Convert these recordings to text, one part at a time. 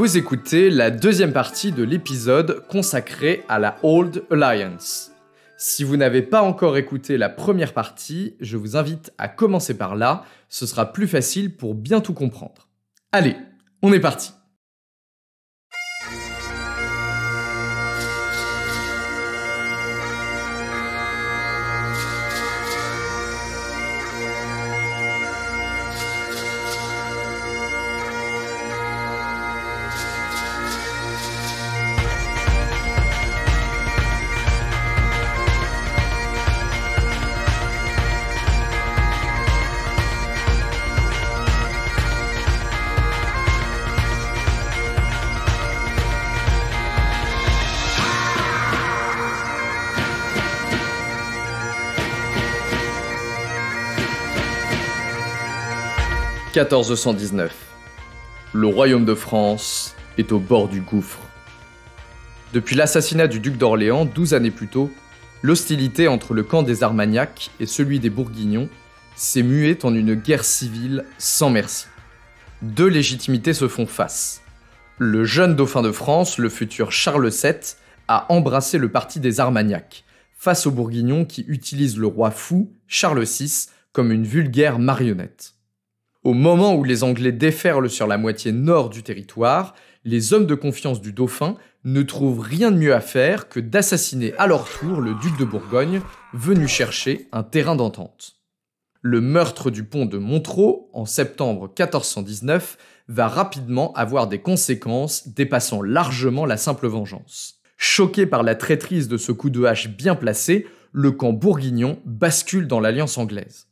Vous écoutez la deuxième partie de l'épisode consacré à la Old Alliance. Si vous n'avez pas encore écouté la première partie, je vous invite à commencer par là, ce sera plus facile pour bien tout comprendre. Allez, on est parti! « 1419. Le royaume de France est au bord du gouffre. Depuis l'assassinat du duc d'Orléans 12 années plus tôt, l'hostilité entre le camp des Armagnacs et celui des Bourguignons s'est muée en une guerre civile sans merci. Deux légitimités se font face. Le jeune dauphin de France, le futur Charles VII, a embrassé le parti des Armagnacs, face aux Bourguignons qui utilisent le roi fou, Charles VI, comme une vulgaire marionnette. Au moment où les Anglais déferlent sur la moitié nord du territoire, les hommes de confiance du dauphin ne trouvent rien de mieux à faire que d'assassiner à leur tour le duc de Bourgogne, venu chercher un terrain d'entente. Le meurtre du pont de Montereau, en septembre 1419, va rapidement avoir des conséquences dépassant largement la simple vengeance. Choqué par la traîtrise de ce coup de hache bien placé, le camp bourguignon bascule dans l'alliance anglaise.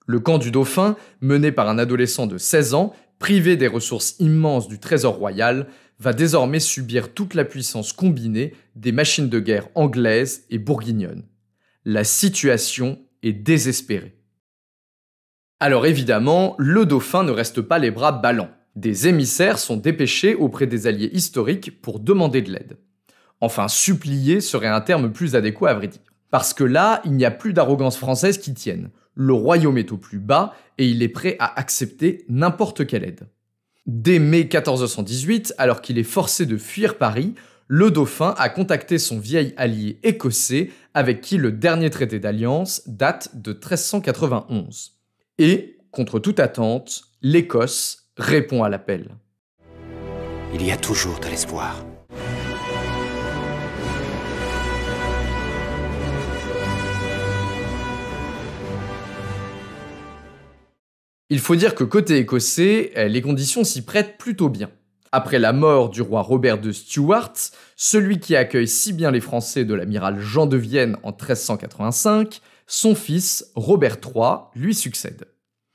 Le camp du dauphin, mené par un adolescent de 16 ans, privé des ressources immenses du trésor royal, va désormais subir toute la puissance combinée des machines de guerre anglaises et bourguignonnes. La situation est désespérée. Alors évidemment, le dauphin ne reste pas les bras ballants. Des émissaires sont dépêchés auprès des alliés historiques pour demander de l'aide. Enfin, supplier serait un terme plus adéquat à vrai dire. Parce que là, il n'y a plus d'arrogance française qui tienne. Le royaume est au plus bas et il est prêt à accepter n'importe quelle aide. Dès mai 1418, alors qu'il est forcé de fuir Paris, le dauphin a contacté son vieil allié écossais avec qui le dernier traité d'alliance date de 1391. Et, contre toute attente, l'Écosse répond à l'appel. Il y a toujours de l'espoir. Il faut dire que côté écossais, les conditions s'y prêtent plutôt bien. Après la mort du roi Robert de Stuart, celui qui accueille si bien les Français de l'amiral Jean de Vienne en 1385, son fils Robert III lui succède.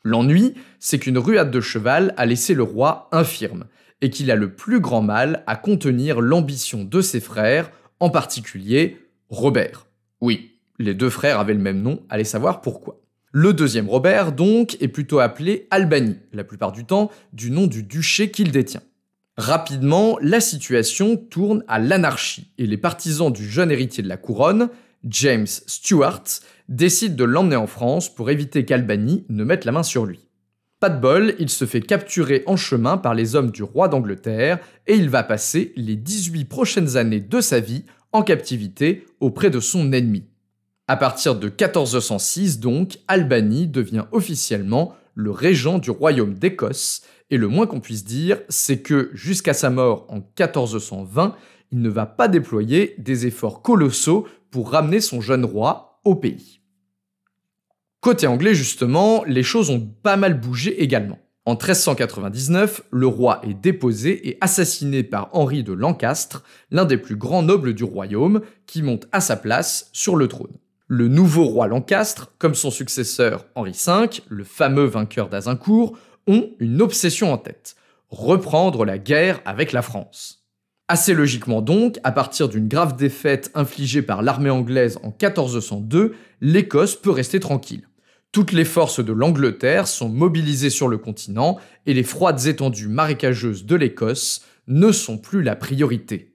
L'ennui, c'est qu'une ruade de cheval a laissé le roi infirme, et qu'il a le plus grand mal à contenir l'ambition de ses frères, en particulier Robert. Oui, les deux frères avaient le même nom, allez savoir pourquoi. Le deuxième Robert, donc, est plutôt appelé Albany, la plupart du temps du nom du duché qu'il détient. Rapidement, la situation tourne à l'anarchie et les partisans du jeune héritier de la couronne, James Stuart, décident de l'emmener en France pour éviter qu'Albany ne mette la main sur lui. Pas de bol, il se fait capturer en chemin par les hommes du roi d'Angleterre et il va passer les 18 prochaines années de sa vie en captivité auprès de son ennemi. À partir de 1406, donc, Albany devient officiellement le régent du royaume d'Écosse, et le moins qu'on puisse dire, c'est que, jusqu'à sa mort en 1420, il ne va pas déployer des efforts colossaux pour ramener son jeune roi au pays. Côté anglais, justement, les choses ont pas mal bougé également. En 1399, le roi est déposé et assassiné par Henri de Lancastre, l'un des plus grands nobles du royaume, qui monte à sa place sur le trône. Le nouveau roi Lancastre, comme son successeur Henri V, le fameux vainqueur d'Azincourt, ont une obsession en tête, reprendre la guerre avec la France. Assez logiquement donc, à partir d'une grave défaite infligée par l'armée anglaise en 1402, l'Écosse peut rester tranquille. Toutes les forces de l'Angleterre sont mobilisées sur le continent et les froides étendues marécageuses de l'Écosse ne sont plus la priorité.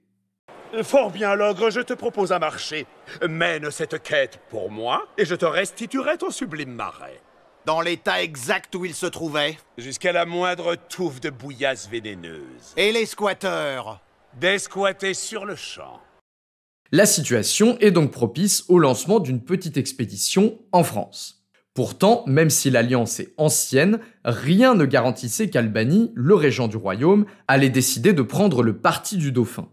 Fort bien, l'ogre, je te propose un marché. Mène cette quête pour moi, et je te restituerai ton sublime marais. Dans l'état exact où il se trouvait? Jusqu'à la moindre touffe de bouillasse vénéneuse. Et les squatteurs? Desquattés sur le champ. La situation est donc propice au lancement d'une petite expédition en France. Pourtant, même si l'alliance est ancienne, rien ne garantissait qu'Albany, le régent du royaume, allait décider de prendre le parti du dauphin.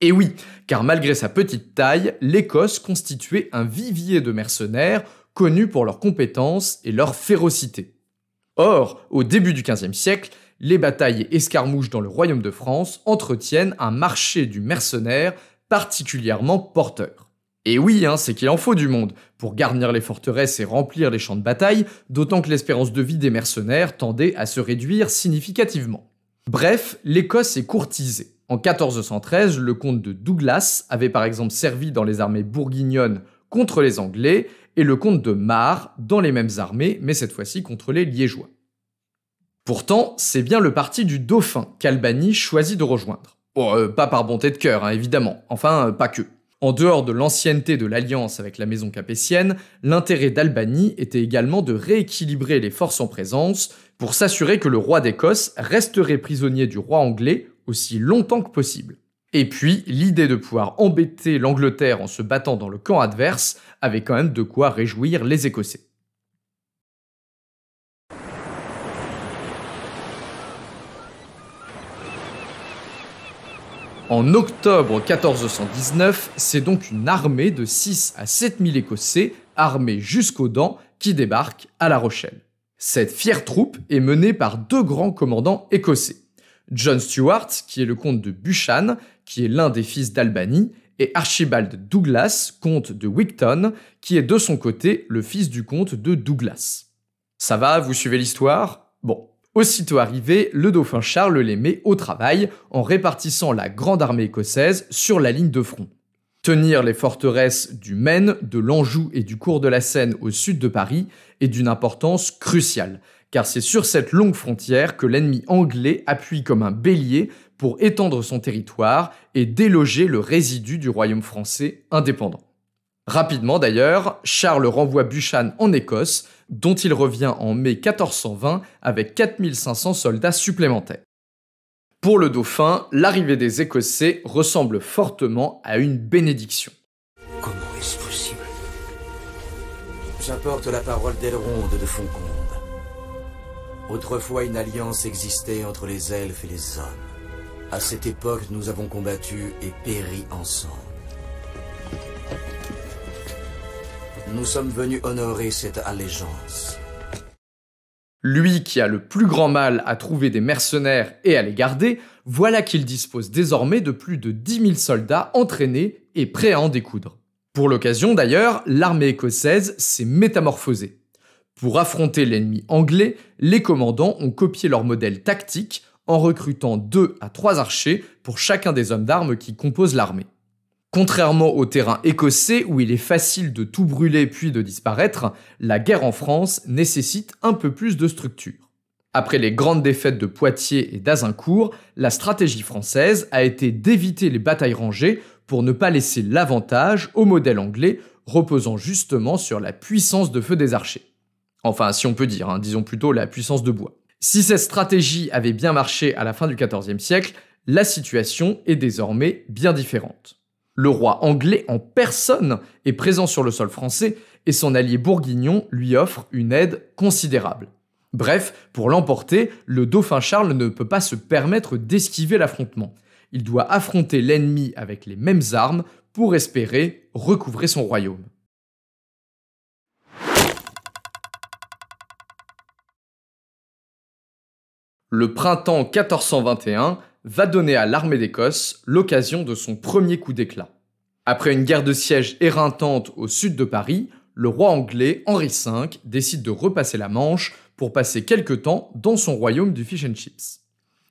Et oui, car malgré sa petite taille, l'Écosse constituait un vivier de mercenaires connus pour leurs compétences et leur férocité. Or, au début du XVe siècle, les batailles et escarmouches dans le royaume de France entretiennent un marché du mercenaire particulièrement porteur. Et oui, c'est qu'il en faut du monde pour garnir les forteresses et remplir les champs de bataille, d'autant que l'espérance de vie des mercenaires tendait à se réduire significativement. Bref, l'Écosse est courtisée. En 1413, le comte de Douglas avait par exemple servi dans les armées bourguignonnes contre les Anglais et le comte de Mar dans les mêmes armées, mais cette fois-ci contre les Liégeois. Pourtant, c'est bien le parti du dauphin qu'Albany choisit de rejoindre. Bon, pas par bonté de cœur, évidemment, enfin, pas que. En dehors de l'ancienneté de l'alliance avec la maison capétienne, l'intérêt d'Albany était également de rééquilibrer les forces en présence pour s'assurer que le roi d'Écosse resterait prisonnier du roi anglais aussi longtemps que possible. Et puis, l'idée de pouvoir embêter l'Angleterre en se battant dans le camp adverse avait quand même de quoi réjouir les Écossais. En octobre 1419, c'est donc une armée de 6 à 7 000 Écossais, armés jusqu'aux dents, qui débarque à La Rochelle. Cette fière troupe est menée par deux grands commandants écossais. John Stuart, qui est le comte de Buchan, qui est l'un des fils d'Albany, et Archibald Douglas, comte de Wigton, qui est de son côté le fils du comte de Douglas. Ça va, vous suivez l'histoire? Bon. Aussitôt arrivé, le dauphin Charles les met au travail en répartissant la grande armée écossaise sur la ligne de front. Tenir les forteresses du Maine, de l'Anjou et du cours de la Seine au sud de Paris est d'une importance cruciale, car c'est sur cette longue frontière que l'ennemi anglais appuie comme un bélier pour étendre son territoire et déloger le résidu du royaume français indépendant. Rapidement d'ailleurs, Charles renvoie Buchan en Écosse, dont il revient en mai 1420 avec 4500 soldats supplémentaires. Pour le dauphin, l'arrivée des Écossais ressemble fortement à une bénédiction. Comment est-ce possible? J'apporte la parole d'Elronde de Fonconde. Autrefois, une alliance existait entre les elfes et les hommes. À cette époque, nous avons combattu et péri ensemble. Nous sommes venus honorer cette allégeance. Lui qui a le plus grand mal à trouver des mercenaires et à les garder, voilà qu'il dispose désormais de plus de 10 000 soldats entraînés et prêts à en découdre. Pour l'occasion d'ailleurs, l'armée écossaise s'est métamorphosée. Pour affronter l'ennemi anglais, les commandants ont copié leur modèle tactique en recrutant 2 à 3 archers pour chacun des hommes d'armes qui composent l'armée. Contrairement au terrain écossais où il est facile de tout brûler puis de disparaître, la guerre en France nécessite un peu plus de structure. Après les grandes défaites de Poitiers et d'Azincourt, la stratégie française a été d'éviter les batailles rangées pour ne pas laisser l'avantage au modèle anglais reposant justement sur la puissance de feu des archers. Enfin, si on peut dire, disons plutôt la puissance de bois. Si cette stratégie avait bien marché à la fin du XIVe siècle, la situation est désormais bien différente. Le roi anglais en personne est présent sur le sol français et son allié bourguignon lui offre une aide considérable. Bref, pour l'emporter, le dauphin Charles ne peut pas se permettre d'esquiver l'affrontement. Il doit affronter l'ennemi avec les mêmes armes pour espérer recouvrer son royaume. Le printemps 1421 va donner à l'armée d'Écosse l'occasion de son premier coup d'éclat. Après une guerre de siège éreintante au sud de Paris, le roi anglais Henri V décide de repasser la Manche pour passer quelque temps dans son royaume du fish and chips.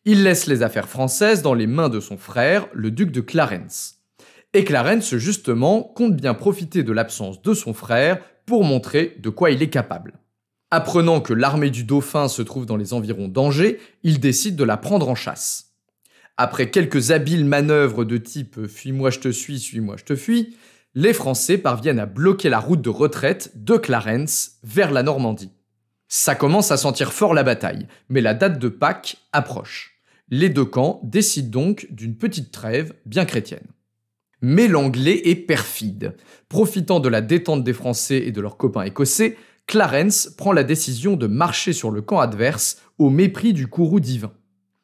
Il laisse les affaires françaises dans les mains de son frère, le duc de Clarence. Et Clarence, justement, compte bien profiter de l'absence de son frère pour montrer de quoi il est capable. Apprenant que l'armée du dauphin se trouve dans les environs d'Angers, il décide de la prendre en chasse. Après quelques habiles manœuvres de type « fuis-moi je te suis-moi je te fuis », les Français parviennent à bloquer la route de retraite de Clarence vers la Normandie. Ça commence à sentir fort la bataille, mais la date de Pâques approche. Les deux camps décident donc d'une petite trêve bien chrétienne. Mais l'Anglais est perfide. Profitant de la détente des Français et de leurs copains écossais, Clarence prend la décision de marcher sur le camp adverse au mépris du courroux divin.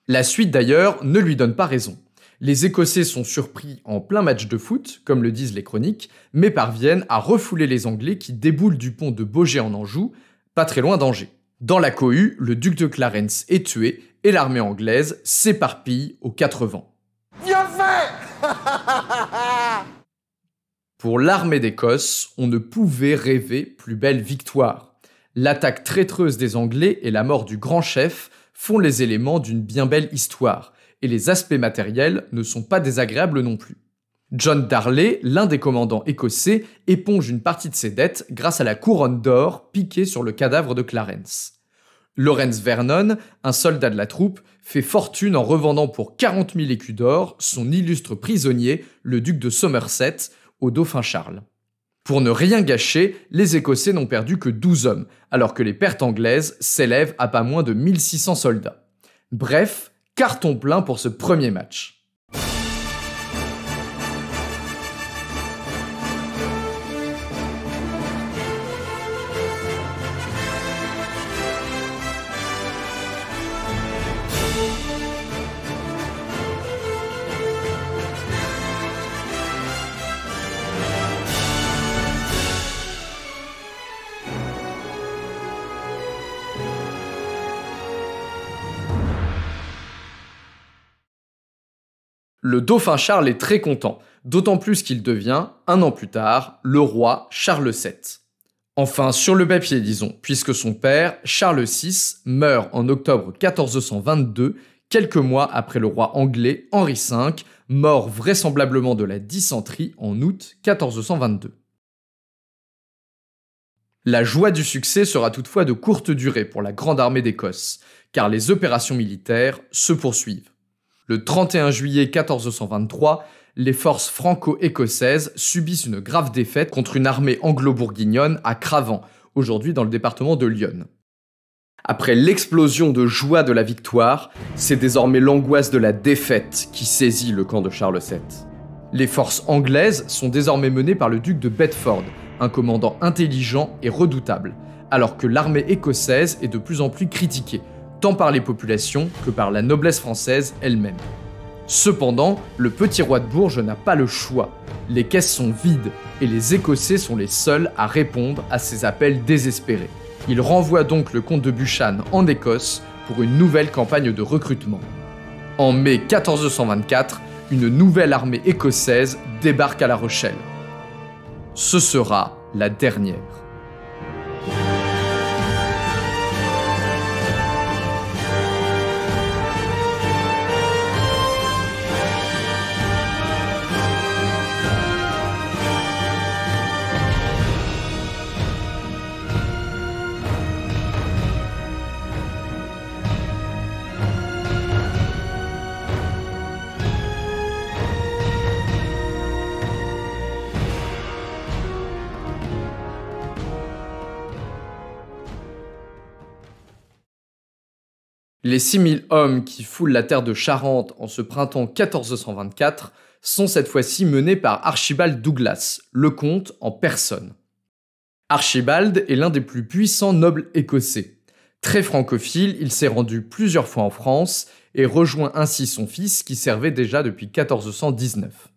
La suite d'ailleurs ne lui donne pas raison. Les Écossais sont surpris en plein match de foot, comme le disent les chroniques, mais parviennent à refouler les Anglais qui déboulent du pont de Baugé en Anjou, pas très loin d'Angers. Dans la cohue, le duc de Clarence est tué et l'armée anglaise s'éparpille aux quatre vents. Bien fait. Pour l'armée d'Écosse, on ne pouvait rêver plus belle victoire. L'attaque traîtreuse des Anglais et la mort du grand chef font les éléments d'une bien belle histoire, et les aspects matériels ne sont pas désagréables non plus. John Darley, l'un des commandants écossais, éponge une partie de ses dettes grâce à la couronne d'or piquée sur le cadavre de Clarence. Lawrence Vernon, un soldat de la troupe, fait fortune en revendant pour 40 000 écus d'or son illustre prisonnier, le duc de Somerset, au dauphin Charles. Pour ne rien gâcher, les Écossais n'ont perdu que 12 hommes, alors que les pertes anglaises s'élèvent à pas moins de 1600 soldats. Bref, carton plein pour ce premier match. Le dauphin Charles est très content, d'autant plus qu'il devient, un an plus tard, le roi Charles VII. Enfin, sur le papier disons, puisque son père, Charles VI, meurt en octobre 1422, quelques mois après le roi anglais Henri V, mort vraisemblablement de la dysenterie en août 1422. La joie du succès sera toutefois de courte durée pour la grande armée d'Écosse, car les opérations militaires se poursuivent. Le 31 juillet 1423, les forces franco-écossaises subissent une grave défaite contre une armée anglo-bourguignonne à Cravant, aujourd'hui dans le département de l'Yonne. Après l'explosion de joie de la victoire, c'est désormais l'angoisse de la défaite qui saisit le camp de Charles VII. Les forces anglaises sont désormais menées par le duc de Bedford, un commandant intelligent et redoutable, alors que l'armée écossaise est de plus en plus critiquée, tant par les populations que par la noblesse française elle-même. Cependant, le petit roi de Bourges n'a pas le choix. Les caisses sont vides et les Écossais sont les seuls à répondre à ces appels désespérés. Il renvoie donc le comte de Buchan en Écosse pour une nouvelle campagne de recrutement. En mai 1424, une nouvelle armée écossaise débarque à La Rochelle. Ce sera la dernière. Les 6000 hommes qui foulent la terre de Charente en ce printemps 1424 sont cette fois-ci menés par Archibald Douglas, le comte en personne. Archibald est l'un des plus puissants nobles écossais. Très francophile, il s'est rendu plusieurs fois en France et rejoint ainsi son fils qui servait déjà depuis 1419.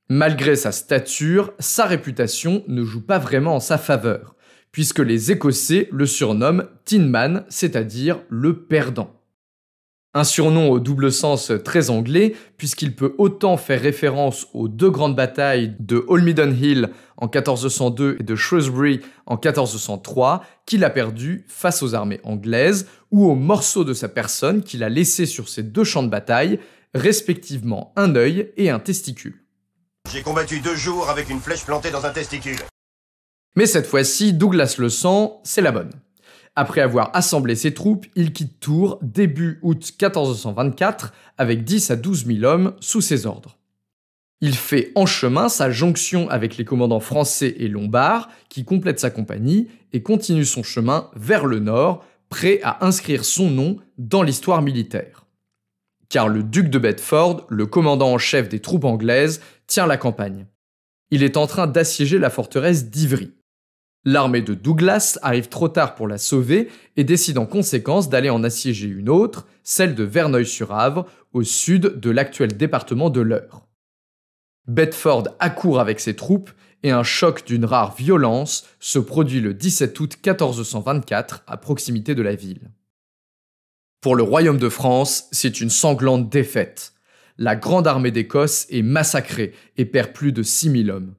Malgré sa stature, sa réputation ne joue pas vraiment en sa faveur, puisque les Écossais le surnomment Tin Man, c'est-à-dire le perdant. Un surnom au double sens très anglais, puisqu'il peut autant faire référence aux deux grandes batailles de Holmedon Hill en 1402 et de Shrewsbury en 1403 qu'il a perdu face aux armées anglaises, ou aux morceaux de sa personne qu'il a laissés sur ces deux champs de bataille, respectivement un œil et un testicule. J'ai combattu 2 jours avec une flèche plantée dans un testicule. Mais cette fois-ci, Douglas le sent, c'est la bonne. Après avoir assemblé ses troupes, il quitte Tours début août 1424 avec 10 à 12 000 hommes sous ses ordres. Il fait en chemin sa jonction avec les commandants français et lombards qui complètent sa compagnie et continue son chemin vers le nord, prêt à inscrire son nom dans l'histoire militaire. Car le duc de Bedford, le commandant en chef des troupes anglaises, tient la campagne. Il est en train d'assiéger la forteresse d'Ivry. L'armée de Douglas arrive trop tard pour la sauver et décide en conséquence d'aller en assiéger une autre, celle de Verneuil-sur-Avre, au sud de l'actuel département de l'Eure. Bedford accourt avec ses troupes et un choc d'une rare violence se produit le 17 août 1424 à proximité de la ville. Pour le royaume de France, c'est une sanglante défaite. La grande armée d'Écosse est massacrée et perd plus de 6000 hommes.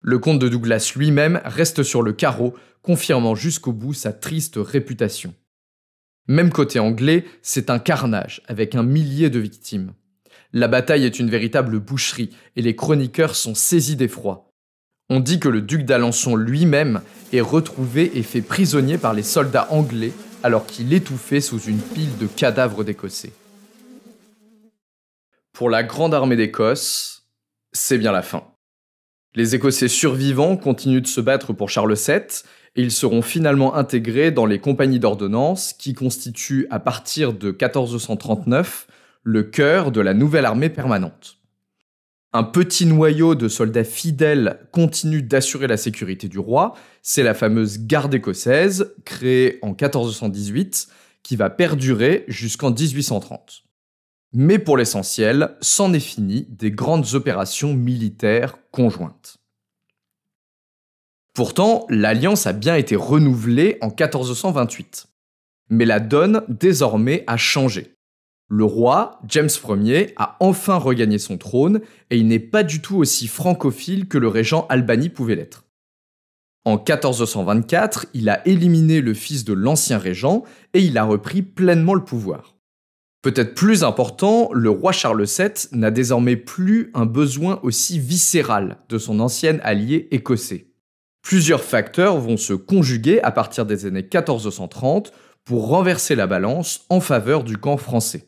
Le comte de Douglas lui-même reste sur le carreau, confirmant jusqu'au bout sa triste réputation. Même côté anglais, c'est un carnage, avec 1 millier de victimes. La bataille est une véritable boucherie, et les chroniqueurs sont saisis d'effroi. On dit que le duc d'Alençon lui-même est retrouvé et fait prisonnier par les soldats anglais, alors qu'il étouffait sous une pile de cadavres d'Écossais. Pour la grande armée d'Écosse, c'est bien la fin. Les Écossais survivants continuent de se battre pour Charles VII et ils seront finalement intégrés dans les compagnies d'ordonnance qui constituent à partir de 1439 le cœur de la nouvelle armée permanente. Un petit noyau de soldats fidèles continue d'assurer la sécurité du roi, c'est la fameuse garde écossaise créée en 1418 qui va perdurer jusqu'en 1830. Mais pour l'essentiel, c'en est fini des grandes opérations militaires conjointes. Pourtant, l'alliance a bien été renouvelée en 1428. Mais la donne, désormais, a changé. Le roi, James Ier, a enfin regagné son trône et il n'est pas du tout aussi francophile que le régent Albany pouvait l'être. En 1424, il a éliminé le fils de l'ancien régent et il a repris pleinement le pouvoir. Peut-être plus important, le roi Charles VII n'a désormais plus un besoin aussi viscéral de son ancien allié écossais. Plusieurs facteurs vont se conjuguer à partir des années 1430 pour renverser la balance en faveur du camp français.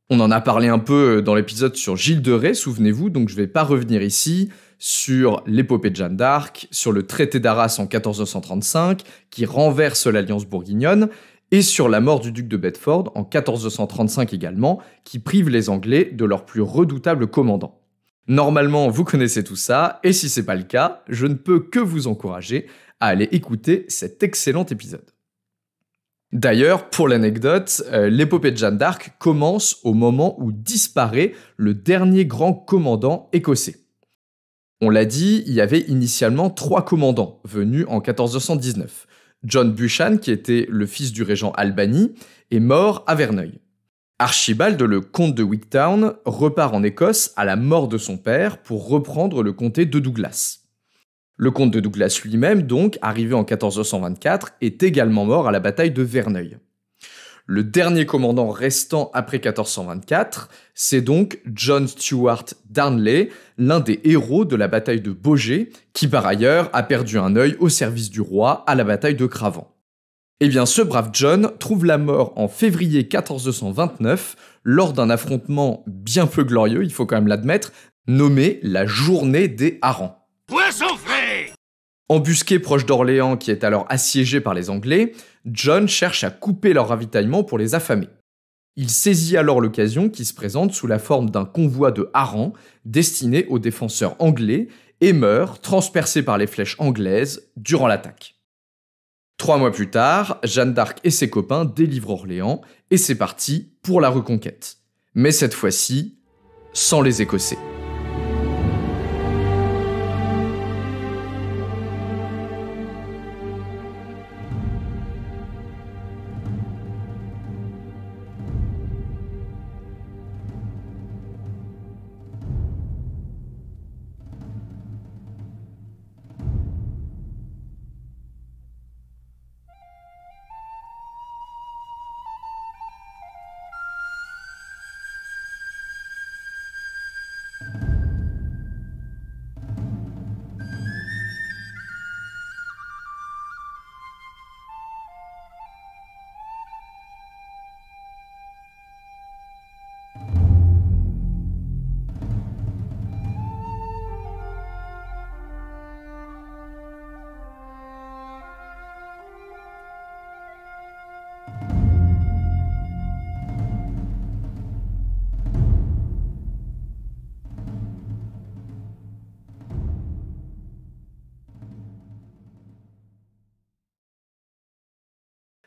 On en a parlé un peu dans l'épisode sur Gilles de Rais, souvenez-vous, donc je ne vais pas revenir ici sur l'épopée de Jeanne d'Arc, sur le traité d'Arras en 1435 qui renverse l'alliance bourguignonne, et sur la mort du duc de Bedford en 1435 également, qui prive les Anglais de leur plus redoutable commandant. Normalement, vous connaissez tout ça, et si c'est pas le cas, je ne peux que vous encourager à aller écouter cet excellent épisode. D'ailleurs, pour l'anecdote, l'épopée de Jeanne d'Arc commence au moment où disparaît le dernier grand commandant écossais. On l'a dit, il y avait initialement 3 commandants venus en 1419. John Buchan, qui était le fils du régent Albany, est mort à Verneuil. Archibald, le comte de Wigtown, repart en Écosse à la mort de son père pour reprendre le comté de Douglas. Le comte de Douglas lui-même, donc, arrivé en 1424, est également mort à la bataille de Verneuil. Le dernier commandant restant après 1424, c'est donc John Stuart Darnley, l'un des héros de la bataille de Baugé, qui par ailleurs a perdu un œil au service du roi à la bataille de Cravant. Eh bien, ce brave John trouve la mort en février 1429 lors d'un affrontement bien peu glorieux, il faut quand même l'admettre, nommé la Journée des Harengs. Poisson frais! Embusqué proche d'Orléans qui est alors assiégé par les Anglais, John cherche à couper leur ravitaillement pour les affamer. Il saisit alors l'occasion qui se présente sous la forme d'un convoi de harengs destiné aux défenseurs anglais et meurt, transpercé par les flèches anglaises, durant l'attaque. 3 mois plus tard, Jeanne d'Arc et ses copains délivrent Orléans et c'est parti pour la reconquête. Mais cette fois-ci, sans les Écossais.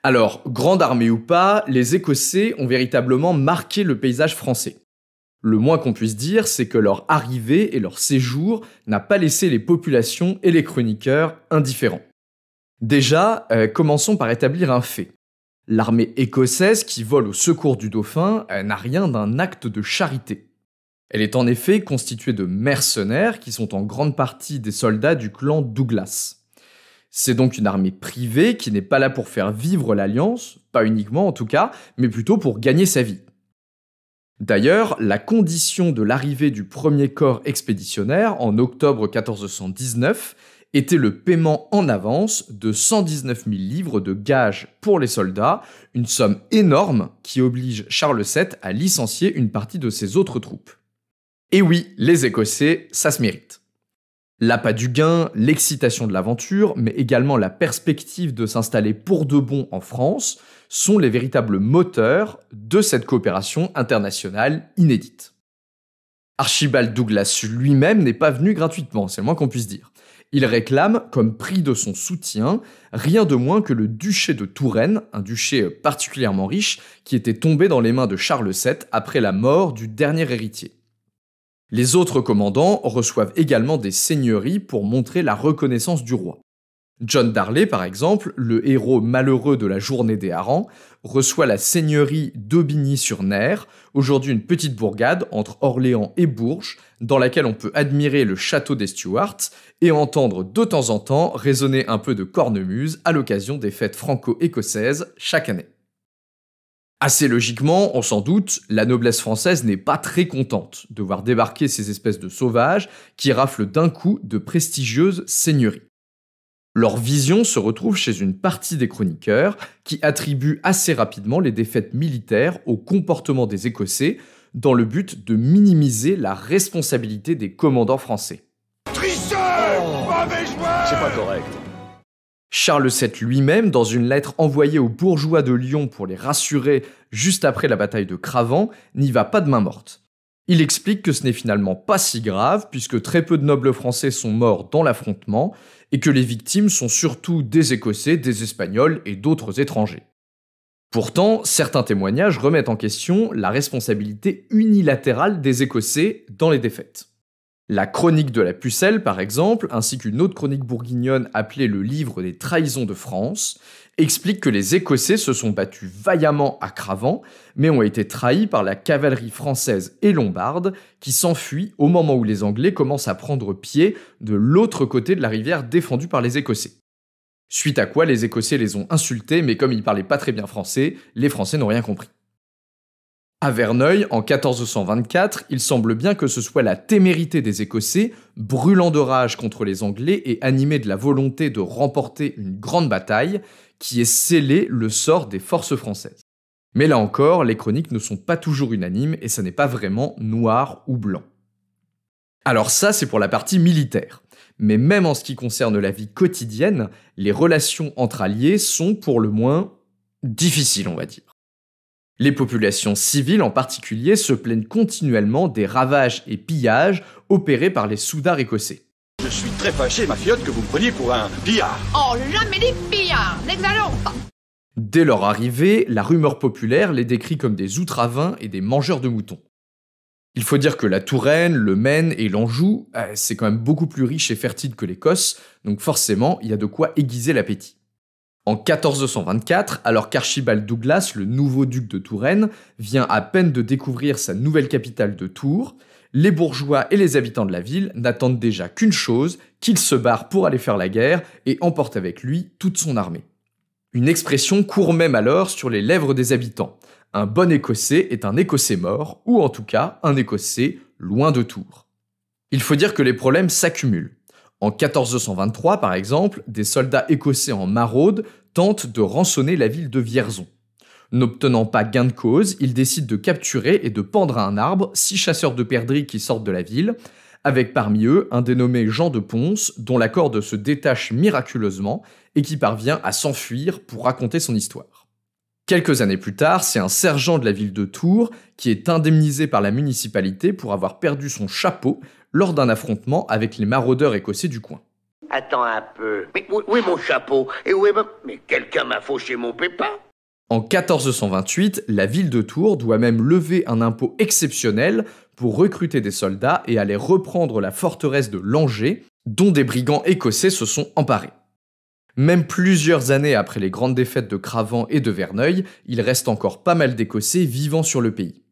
Alors, grande armée ou pas, les Écossais ont véritablement marqué le paysage français. Le moins qu'on puisse dire, c'est que leur arrivée et leur séjour n'a pas laissé les populations et les chroniqueurs indifférents. Déjà, commençons par établir un fait. L'armée écossaise qui vole au secours du dauphin n'a rien d'un acte de charité. Elle est en effet constituée de mercenaires qui sont en grande partie des soldats du clan Douglas. C'est donc une armée privée qui n'est pas là pour faire vivre l'Alliance, pas uniquement en tout cas, mais plutôt pour gagner sa vie. D'ailleurs, la condition de l'arrivée du premier corps expéditionnaire en octobre 1419 était le paiement en avance de 119 000 livres de gages pour les soldats, une somme énorme qui oblige Charles VII à licencier une partie de ses autres troupes. Et oui, les Écossais, ça se mérite. L'appât du gain, l'excitation de l'aventure, mais également la perspective de s'installer pour de bon en France, sont les véritables moteurs de cette coopération internationale inédite. Archibald Douglas lui-même n'est pas venu gratuitement, c'est le moins qu'on puisse dire. Il réclame, comme prix de son soutien, rien de moins que le duché de Touraine, un duché particulièrement riche, qui était tombé dans les mains de Charles VII après la mort du dernier héritier. Les autres commandants reçoivent également des seigneuries pour montrer la reconnaissance du roi. John Darley, par exemple, le héros malheureux de la journée des harengs, reçoit la seigneurie d'Aubigny-sur-Ner, aujourd'hui une petite bourgade entre Orléans et Bourges, dans laquelle on peut admirer le château des Stuarts et entendre de temps en temps résonner un peu de cornemuse à l'occasion des fêtes franco-écossaises chaque année. Assez logiquement, on s'en doute, la noblesse française n'est pas très contente de voir débarquer ces espèces de sauvages qui raflent d'un coup de prestigieuses seigneuries. Leur vision se retrouve chez une partie des chroniqueurs qui attribuent assez rapidement les défaites militaires au comportement des Écossais dans le but de minimiser la responsabilité des commandants français. Tricheur! Mauvais joueur! C'est pas correct. Charles VII lui-même, dans une lettre envoyée aux bourgeois de Lyon pour les rassurer juste après la bataille de Cravant, n'y va pas de main morte. Il explique que ce n'est finalement pas si grave puisque très peu de nobles français sont morts dans l'affrontement et que les victimes sont surtout des Écossais, des Espagnols et d'autres étrangers. Pourtant, certains témoignages remettent en question la responsabilité unilatérale des Écossais dans les défaites. La chronique de la Pucelle, par exemple, ainsi qu'une autre chronique bourguignonne appelée le Livre des trahisons de France, explique que les Écossais se sont battus vaillamment à Cravant, mais ont été trahis par la cavalerie française et lombarde, qui s'enfuit au moment où les Anglais commencent à prendre pied de l'autre côté de la rivière défendue par les Écossais. Suite à quoi les Écossais les ont insultés, mais comme ils parlaient pas très bien français, les Français n'ont rien compris. À Verneuil, en 1424, il semble bien que ce soit la témérité des Écossais, brûlant de rage contre les Anglais et animés de la volonté de remporter une grande bataille, qui ait scellé le sort des forces françaises. Mais là encore, les chroniques ne sont pas toujours unanimes et ça n'est pas vraiment noir ou blanc. Alors ça, c'est pour la partie militaire. Mais même en ce qui concerne la vie quotidienne, les relations entre alliés sont pour le moins difficiles, on va dire. Les populations civiles en particulier se plaignent continuellement des ravages et pillages opérés par les soudards écossais. Je suis très fâché, ma fiotte, que vous me preniez pour un pillard. Oh, jamais dit pillard, n'exagérons pas. Dès leur arrivée, la rumeur populaire les décrit comme des outravins et des mangeurs de moutons. Il faut dire que la Touraine, le Maine et l'Anjou, c'est quand même beaucoup plus riche et fertile que l'Écosse, donc forcément, il y a de quoi aiguiser l'appétit. En 1424, alors qu'Archibald Douglas, le nouveau duc de Touraine, vient à peine de découvrir sa nouvelle capitale de Tours, les bourgeois et les habitants de la ville n'attendent déjà qu'une chose, qu'il se barre pour aller faire la guerre et emporte avec lui toute son armée. Une expression court même alors sur les lèvres des habitants. Un bon Écossais est un Écossais mort, ou en tout cas un Écossais loin de Tours. Il faut dire que les problèmes s'accumulent. En 1423, par exemple, des soldats écossais en maraude tentent de rançonner la ville de Vierzon. N'obtenant pas gain de cause, ils décident de capturer et de pendre à un arbre 6 chasseurs de perdrix qui sortent de la ville, avec parmi eux un dénommé Jean de Ponce, dont la corde se détache miraculeusement et qui parvient à s'enfuir pour raconter son histoire. Quelques années plus tard, c'est un sergent de la ville de Tours qui est indemnisé par la municipalité pour avoir perdu son chapeau lors d'un affrontement avec les maraudeurs écossais du coin. Attends un peu. Mais où est mon chapeau? Et où est ma... Mais quelqu'un m'a fauché mon pépin? En 1428, la ville de Tours doit même lever un impôt exceptionnel pour recruter des soldats et aller reprendre la forteresse de Langeais, dont des brigands écossais se sont emparés. Même plusieurs années après les grandes défaites de Cravant et de Verneuil, il reste encore pas mal d'Écossais vivant sur le pays.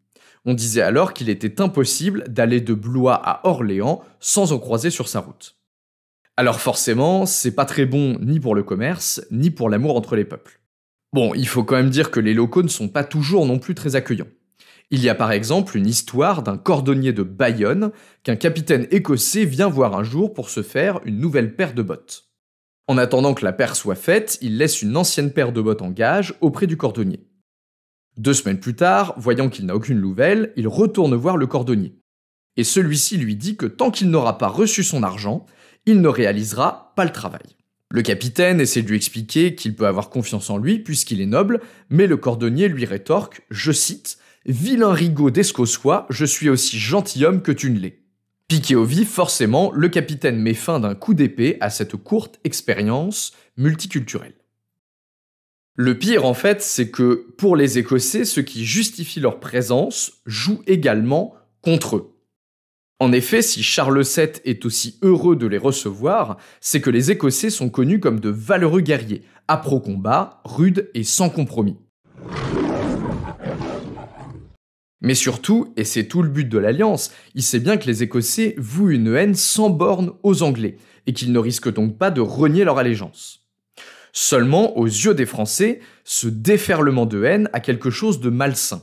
On disait alors qu'il était impossible d'aller de Blois à Orléans sans en croiser sur sa route. Alors forcément, c'est pas très bon ni pour le commerce, ni pour l'amour entre les peuples. Bon, il faut quand même dire que les locaux ne sont pas toujours non plus très accueillants. Il y a par exemple une histoire d'un cordonnier de Bayonne qu'un capitaine écossais vient voir un jour pour se faire une nouvelle paire de bottes. En attendant que la paire soit faite, il laisse une ancienne paire de bottes en gage auprès du cordonnier. 2 semaines plus tard, voyant qu'il n'a aucune nouvelle, il retourne voir le cordonnier. Et celui-ci lui dit que tant qu'il n'aura pas reçu son argent, il ne réalisera pas le travail. Le capitaine essaie de lui expliquer qu'il peut avoir confiance en lui puisqu'il est noble, mais le cordonnier lui rétorque, je cite, « Vilain rigaud d'Escossois, je suis aussi gentilhomme que tu ne l'es ». Piqué au vif, forcément, le capitaine met fin d'un coup d'épée à cette courte expérience multiculturelle. Le pire, en fait, c'est que pour les Écossais, ce qui justifie leur présence joue également contre eux. En effet, si Charles VII est aussi heureux de les recevoir, c'est que les Écossais sont connus comme de valeureux guerriers, âpres au combat, rudes et sans compromis. Mais surtout, et c'est tout le but de l'Alliance, il sait bien que les Écossais vouent une haine sans borne aux Anglais, et qu'ils ne risquent donc pas de renier leur allégeance. Seulement, aux yeux des Français, ce déferlement de haine a quelque chose de malsain.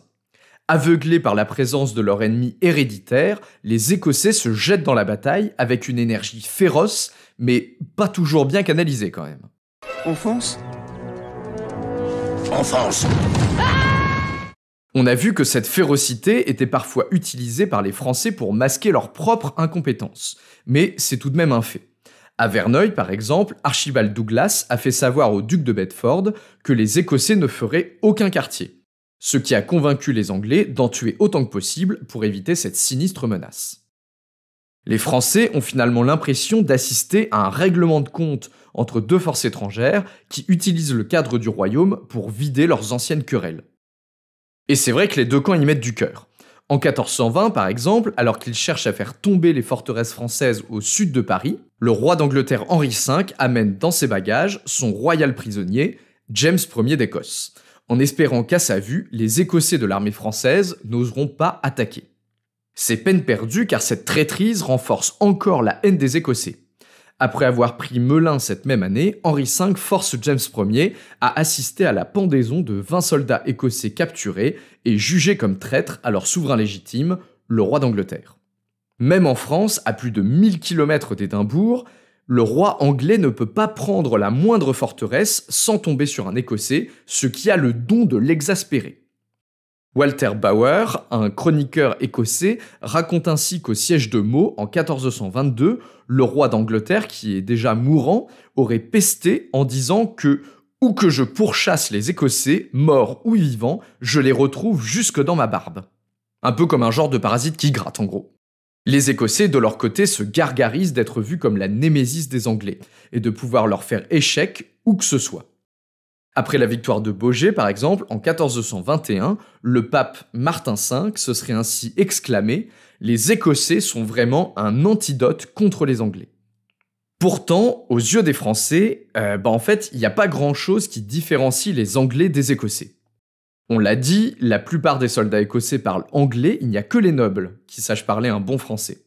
Aveuglés par la présence de leur ennemi héréditaire, les Écossais se jettent dans la bataille avec une énergie féroce, mais pas toujours bien canalisée quand même. On fonce ? On fonce. On a vu que cette férocité était parfois utilisée par les Français pour masquer leur propre incompétence, mais c'est tout de même un fait. À Verneuil, par exemple, Archibald Douglas a fait savoir au duc de Bedford que les Écossais ne feraient aucun quartier, ce qui a convaincu les Anglais d'en tuer autant que possible pour éviter cette sinistre menace. Les Français ont finalement l'impression d'assister à un règlement de compte entre 2 forces étrangères qui utilisent le cadre du royaume pour vider leurs anciennes querelles. Et c'est vrai que les deux camps y mettent du cœur. En 1420, par exemple, alors qu'il cherche à faire tomber les forteresses françaises au sud de Paris, le roi d'Angleterre Henri V amène dans ses bagages son royal prisonnier, James Ier d'Écosse, en espérant qu'à sa vue, les Écossais de l'armée française n'oseront pas attaquer. C'est peine perdue car cette traîtrise renforce encore la haine des Écossais. Après avoir pris Melun cette même année, Henri V force James Ier à assister à la pendaison de 20 soldats écossais capturés et jugés comme traîtres à leur souverain légitime, le roi d'Angleterre. Même en France, à plus de 1000 km d'Édimbourg, le roi anglais ne peut pas prendre la moindre forteresse sans tomber sur un Écossais, ce qui a le don de l'exaspérer. Walter Bauer, un chroniqueur écossais, raconte ainsi qu'au siège de Meaux, en 1422, le roi d'Angleterre, qui est déjà mourant, aurait pesté en disant que « où que je pourchasse les Écossais, morts ou vivants, je les retrouve jusque dans ma barbe ». Un peu comme un genre de parasite qui gratte, en gros. Les Écossais, de leur côté, se gargarisent d'être vus comme la némésis des Anglais, et de pouvoir leur faire échec où que ce soit. Après la victoire de Baugé, par exemple, en 1421, le pape Martin V se serait ainsi exclamé « Les Écossais sont vraiment un antidote contre les Anglais ». Pourtant, aux yeux des Français, en fait, il n'y a pas grand-chose qui différencie les Anglais des Écossais. On l'a dit, la plupart des soldats écossais parlent anglais, il n'y a que les nobles qui sachent parler un bon français.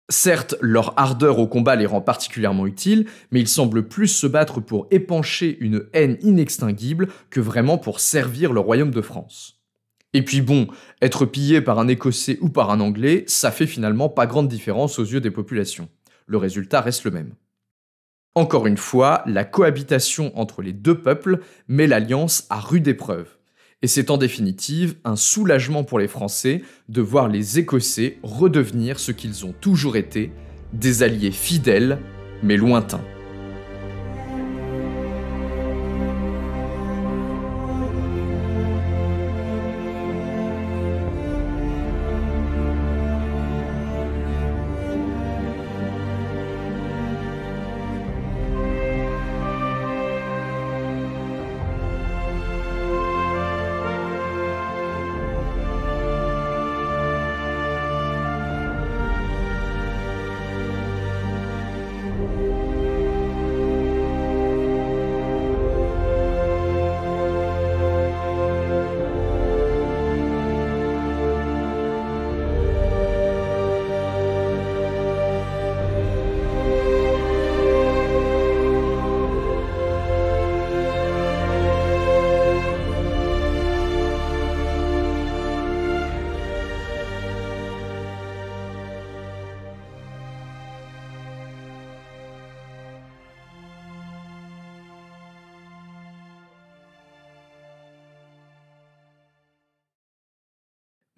Certes, leur ardeur au combat les rend particulièrement utiles, mais ils semblent plus se battre pour épancher une haine inextinguible que vraiment pour servir le royaume de France. Et puis bon, être pillé par un Écossais ou par un Anglais, ça fait finalement pas grande différence aux yeux des populations. Le résultat reste le même. Encore une fois, la cohabitation entre les deux peuples met l'alliance à rude épreuve. Et c'est en définitive un soulagement pour les Français de voir les Écossais redevenir ce qu'ils ont toujours été, des alliés fidèles mais lointains.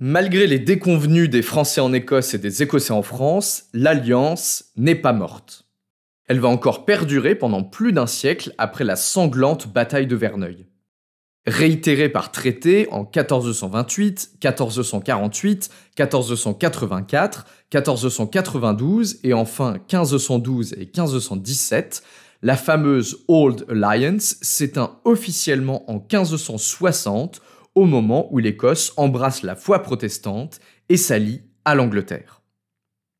Malgré les déconvenues des Français en Écosse et des Écossais en France, l'alliance n'est pas morte. Elle va encore perdurer pendant plus d'un siècle après la sanglante bataille de Verneuil. Réitérée par traité en 1428, 1448, 1484, 1492 et enfin 1512 et 1517, la fameuse Old Alliance s'éteint officiellement en 1560, au moment où l'Écosse embrasse la foi protestante et s'allie à l'Angleterre.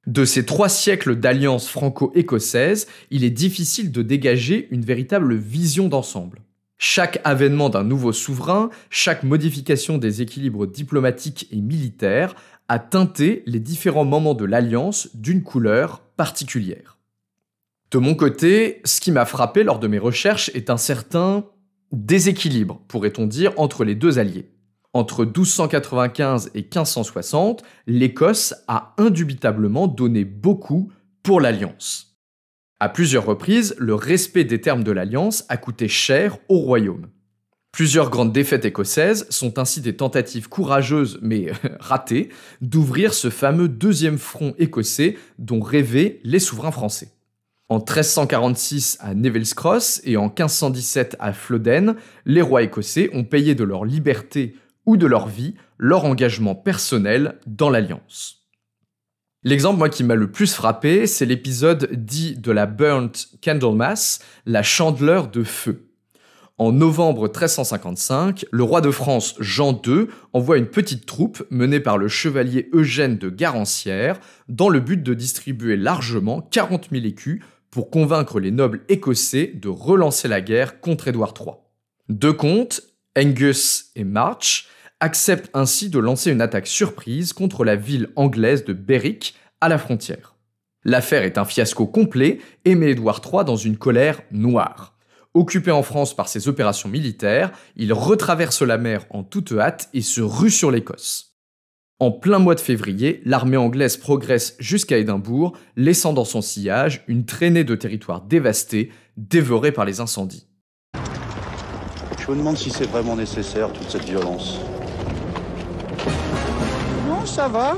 De ces 3 siècles d'alliance franco-écossaise, il est difficile de dégager une véritable vision d'ensemble. Chaque avènement d'un nouveau souverain, chaque modification des équilibres diplomatiques et militaires a teinté les différents moments de l'Alliance d'une couleur particulière. De mon côté, ce qui m'a frappé lors de mes recherches est un certain déséquilibre, pourrait-on dire, entre les deux alliés. Entre 1295 et 1560, l'Écosse a indubitablement donné beaucoup pour l'Alliance. À plusieurs reprises, le respect des termes de l'Alliance a coûté cher au royaume. Plusieurs grandes défaites écossaises sont ainsi des tentatives courageuses, mais ratées, d'ouvrir ce fameux deuxième front écossais dont rêvaient les souverains français. En 1346 à Neville's Cross et en 1517 à Flodden, les rois écossais ont payé de leur liberté ou de leur vie leur engagement personnel dans l'Alliance. L'exemple qui m'a le plus frappé, c'est l'épisode dit de la Burnt Candlemas, la chandeleur de feu. En novembre 1355, le roi de France Jean II envoie une petite troupe menée par le chevalier Eugène de Garancières dans le but de distribuer largement 40 000 écus pour convaincre les nobles écossais de relancer la guerre contre Édouard III. Deux comtes, Angus et March, accepte ainsi de lancer une attaque surprise contre la ville anglaise de Berwick, à la frontière. L'affaire est un fiasco complet et met Édouard III dans une colère noire. Occupé en France par ses opérations militaires, il retraverse la mer en toute hâte et se rue sur l'Écosse. En plein mois de février, l'armée anglaise progresse jusqu'à Édimbourg, laissant dans son sillage une traînée de territoires dévastés, dévorés par les incendies. Je me demande si c'est vraiment nécessaire, toute cette violence. Non, ça va.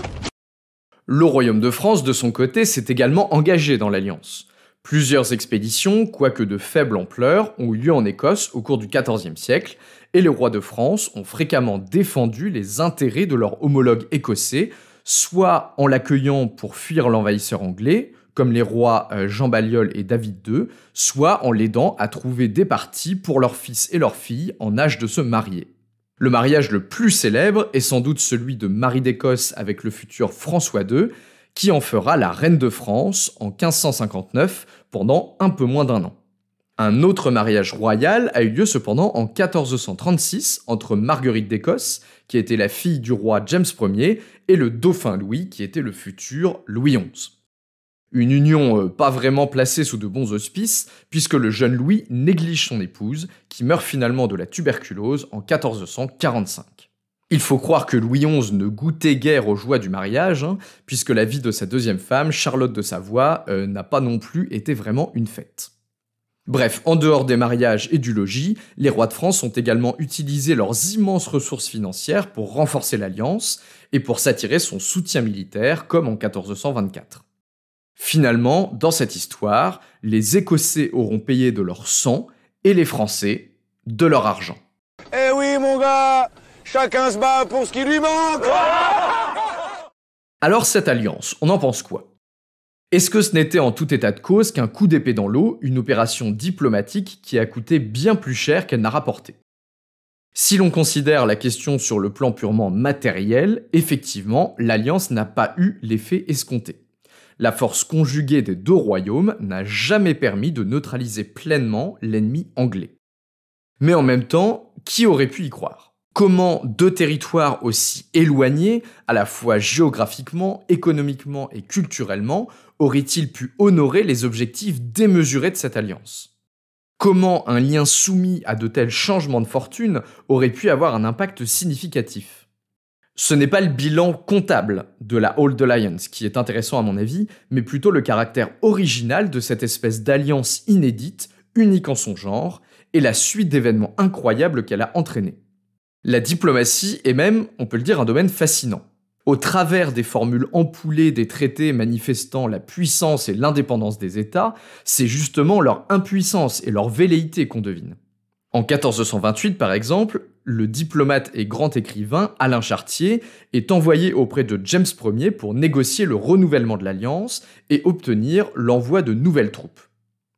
Le royaume de France, de son côté, s'est également engagé dans l'Alliance. Plusieurs expéditions, quoique de faible ampleur, ont eu lieu en Écosse au cours du XIVe siècle, et les rois de France ont fréquemment défendu les intérêts de leur homologue écossais, soit en l'accueillant pour fuir l'envahisseur anglais, comme les rois Jean Balliol et David II, soit en l'aidant à trouver des partis pour leurs fils et leurs filles en âge de se marier. Le mariage le plus célèbre est sans doute celui de Marie d'Écosse avec le futur François II, qui en fera la reine de France en 1559 pendant un peu moins d'un an. Un autre mariage royal a eu lieu cependant en 1436 entre Marguerite d'Écosse, qui était la fille du roi James Ier, et le dauphin Louis, qui était le futur Louis XI. Une union pas vraiment placée sous de bons auspices, puisque le jeune Louis néglige son épouse, qui meurt finalement de la tuberculose en 1445. Il faut croire que Louis XI ne goûtait guère aux joies du mariage, puisque la vie de sa deuxième femme, Charlotte de Savoie, n'a pas non plus été vraiment une fête. Bref, en dehors des mariages et du logis, les rois de France ont également utilisé leurs immenses ressources financières pour renforcer l'alliance et pour s'attirer son soutien militaire, comme en 1424. Finalement, dans cette histoire, les Écossais auront payé de leur sang et les Français de leur argent. Eh oui, mon gars, chacun se bat pour ce qui lui manque. Alors cette alliance, on en pense quoi ? Est-ce que ce n'était en tout état de cause qu'un coup d'épée dans l'eau, une opération diplomatique qui a coûté bien plus cher qu'elle n'a rapporté ? Si l'on considère la question sur le plan purement matériel, effectivement, l'alliance n'a pas eu l'effet escompté. La force conjuguée des deux royaumes n'a jamais permis de neutraliser pleinement l'ennemi anglais. Mais en même temps, qui aurait pu y croire ? Comment deux territoires aussi éloignés, à la fois géographiquement, économiquement et culturellement, auraient-ils pu honorer les objectifs démesurés de cette alliance ? Comment un lien soumis à de tels changements de fortune aurait pu avoir un impact significatif ? Ce n'est pas le bilan comptable de la Old Alliance qui est intéressant à mon avis, mais plutôt le caractère original de cette espèce d'alliance inédite, unique en son genre, et la suite d'événements incroyables qu'elle a entraînés. La diplomatie est même, on peut le dire, un domaine fascinant. Au travers des formules ampoulées des traités manifestant la puissance et l'indépendance des États, c'est justement leur impuissance et leur velléité qu'on devine. En 1428, par exemple, le diplomate et grand écrivain Alain Chartier est envoyé auprès de James Ier pour négocier le renouvellement de l'alliance et obtenir l'envoi de nouvelles troupes.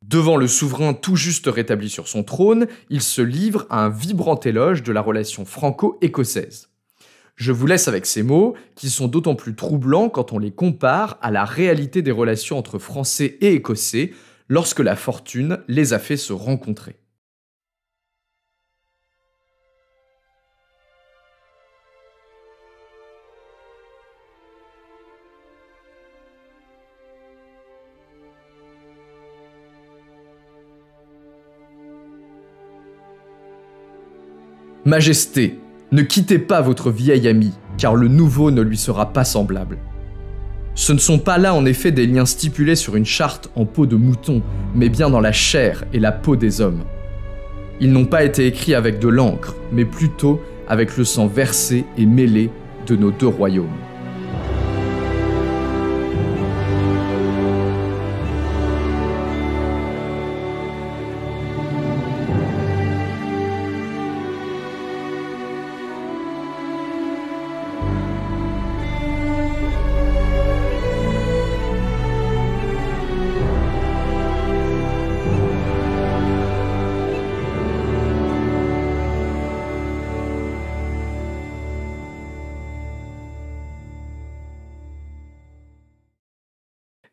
Devant le souverain tout juste rétabli sur son trône, il se livre à un vibrant éloge de la relation franco-écossaise. Je vous laisse avec ces mots, qui sont d'autant plus troublants quand on les compare à la réalité des relations entre Français et Écossais lorsque la fortune les a fait se rencontrer. Majesté, ne quittez pas votre vieil ami, car le nouveau ne lui sera pas semblable. Ce ne sont pas là en effet des liens stipulés sur une charte en peau de mouton, mais bien dans la chair et la peau des hommes. Ils n'ont pas été écrits avec de l'encre, mais plutôt avec le sang versé et mêlé de nos deux royaumes.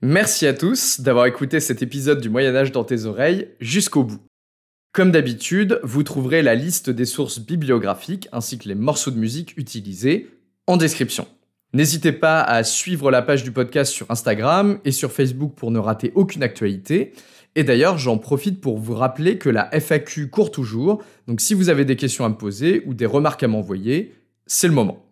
Merci à tous d'avoir écouté cet épisode du Moyen-Âge dans tes oreilles jusqu'au bout. Comme d'habitude, vous trouverez la liste des sources bibliographiques ainsi que les morceaux de musique utilisés en description. N'hésitez pas à suivre la page du podcast sur Instagram et sur Facebook pour ne rater aucune actualité. Et d'ailleurs, j'en profite pour vous rappeler que la FAQ court toujours, donc si vous avez des questions à me poser ou des remarques à m'envoyer, c'est le moment.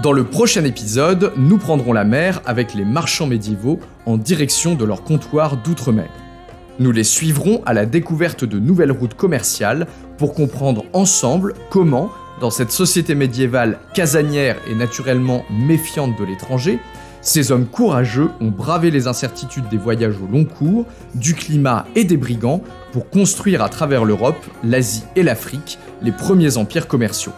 Dans le prochain épisode, nous prendrons la mer avec les marchands médiévaux en direction de leur comptoir d'outre-mer. Nous les suivrons à la découverte de nouvelles routes commerciales pour comprendre ensemble comment, dans cette société médiévale casanière et naturellement méfiante de l'étranger, ces hommes courageux ont bravé les incertitudes des voyages au long cours, du climat et des brigands pour construire à travers l'Europe, l'Asie et l'Afrique les premiers empires commerciaux.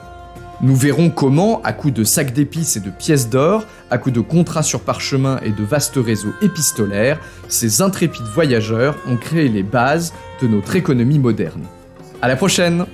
Nous verrons comment, à coups de sacs d'épices et de pièces d'or, à coups de contrats sur parchemin et de vastes réseaux épistolaires, ces intrépides voyageurs ont créé les bases de notre économie moderne. À la prochaine!